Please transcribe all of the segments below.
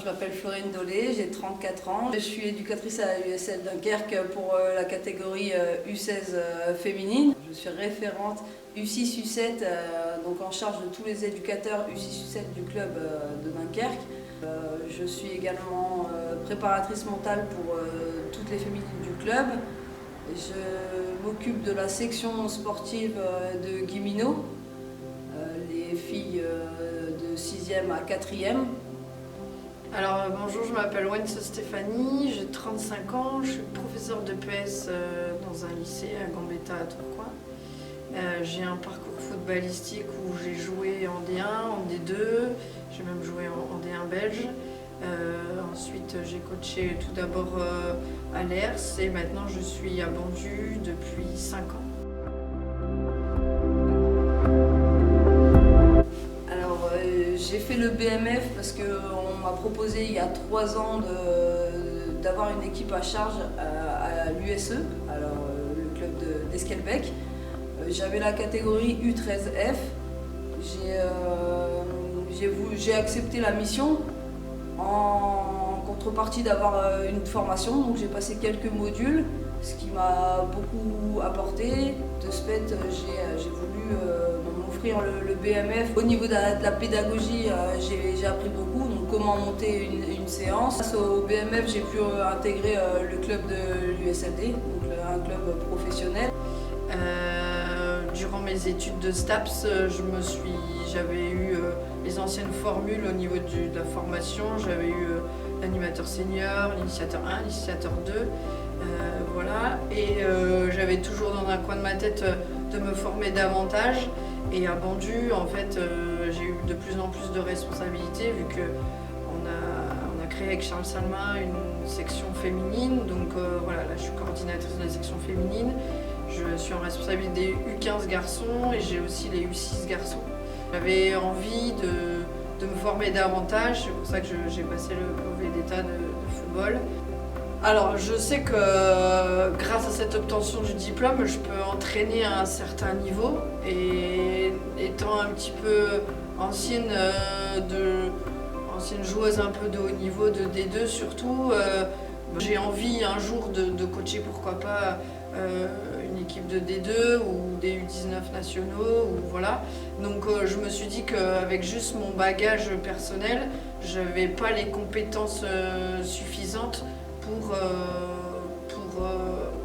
Je m'appelle Florine Dolé, j'ai 34 ans. Je suis éducatrice à l'USL Dunkerque pour la catégorie U16 féminine. Je suis référente U6, U7, donc en charge de tous les éducateurs U6, U7 du club de Dunkerque. Je suis également préparatrice mentale pour toutes les féminines du club. Je m'occupe de la section sportive de Guimino, les filles de 6e à 4e. Alors bonjour, je m'appelle Wens Stéphanie, j'ai 35 ans, je suis professeure de PS dans un lycée à Gambetta à Tourcoing. J'ai un parcours footballistique où j'ai joué en D1, en D2, j'ai même joué en D1 belge. Ensuite j'ai coaché tout d'abord à l'ERS et maintenant je suis à Bondu depuis 5 ans. J'ai fait le BMF parce qu'on m'a proposé il y a 3 ans d'avoir une équipe à charge à l'USE, alors le club d'Esquelbec. J'avais la catégorie U13F. J'ai accepté la mission en contrepartie d'avoir une formation, donc j'ai passé quelques modules, ce qui m'a beaucoup apporté. De ce fait, j'ai voulu m'offrir le BMF. Au niveau de la pédagogie, j'ai appris beaucoup, donc comment monter une séance. Grâce au BMF, j'ai pu intégrer le club de l'USLD, donc un club professionnel. Durant mes études de STAPS, j'avais eu les anciennes formules au niveau de la formation. J'avais eu l'animateur senior, l'initiateur 1, l'initiateur 2. Voilà. Et j'avais toujours dans un coin de ma tête de me former davantage. Et à Bondu, en fait, j'ai eu de plus en plus de responsabilités vu qu'on a créé avec Charles Salma une section féminine. Donc voilà, là je suis coordinatrice de la section féminine. Je suis en responsabilité des U15 garçons et j'ai aussi les U6 garçons. J'avais envie de me former davantage, c'est pour ça que j'ai passé le brevet d'état de football. Alors je sais que grâce à cette obtention du diplôme, je peux entraîner à un certain niveau et étant un petit peu ancienne joueuse un peu de haut niveau, de D2 surtout, j'ai envie un jour de coacher pourquoi pas une équipe de D2 ou des U19 nationaux, ou voilà. Donc je me suis dit qu'avec juste mon bagage personnel, je n'avais pas les compétences suffisantes pour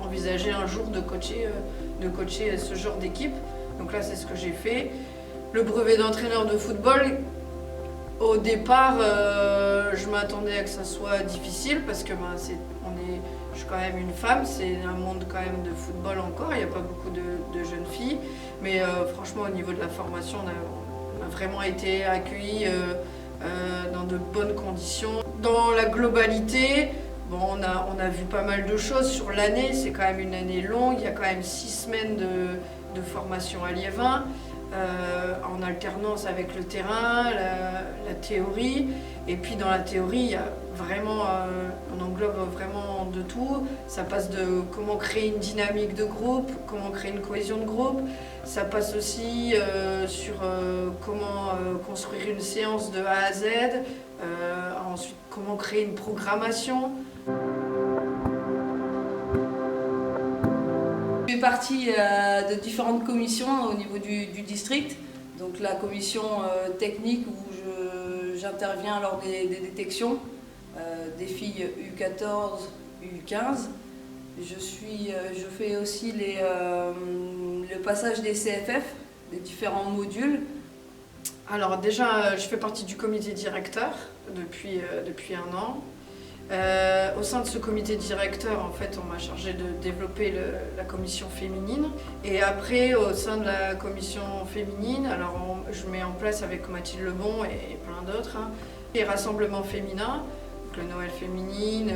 envisager un jour de coacher ce genre d'équipe. Donc là c'est ce que j'ai fait. Le brevet d'entraîneur de football, au départ je m'attendais à que ça soit difficile parce que je suis quand même une femme, c'est un monde quand même de football encore, il n'y a pas beaucoup de jeunes filles. Mais franchement au niveau de la formation, on a vraiment été accueillis dans de bonnes conditions. Dans la globalité, bon, on a vu pas mal de choses sur l'année, c'est quand même une année longue, il y a quand même 6 semaines de formation à Liévin, en alternance avec le terrain, la théorie. Et puis dans la théorie, il y a vraiment, on englobe vraiment de tout. Ça passe de comment créer une dynamique de groupe, comment créer une cohésion de groupe. Ça passe aussi sur comment construire une séance de A à Z. Ensuite, comment créer une programmation. Je fais partie de différentes commissions au niveau du district. Donc la commission technique où j'interviens lors des détections des filles U14, U15. Je fais aussi le passage des CFF, des différents modules. Alors déjà, je fais partie du comité directeur depuis 1 an. Au sein de ce comité directeur, en fait, on m'a chargé de développer la commission féminine. Et après, au sein de la commission féminine, alors je mets en place avec Mathilde Lebon et plein d'autres, les rassemblements féminins, donc le Noël féminine,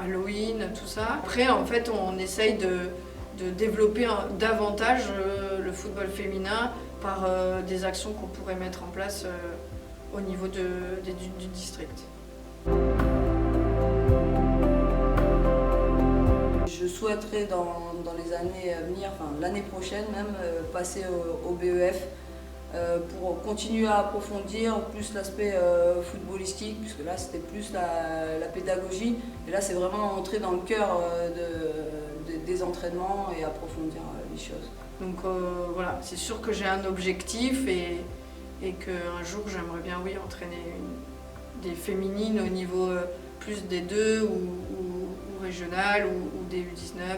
Halloween, tout ça. Après, en fait, on essaye de développer davantage le football féminin par des actions qu'on pourrait mettre en place au niveau du district. Je souhaiterais dans les années à venir, enfin l'année prochaine même, passer au BEF pour continuer à approfondir plus l'aspect footballistique, puisque là c'était plus la pédagogie, et là c'est vraiment entrer dans le cœur des entraînements et approfondir les choses. Donc voilà, c'est sûr que j'ai un objectif et qu'un jour j'aimerais bien entraîner des féminines au niveau plus des 2 ou régionales ou des U19.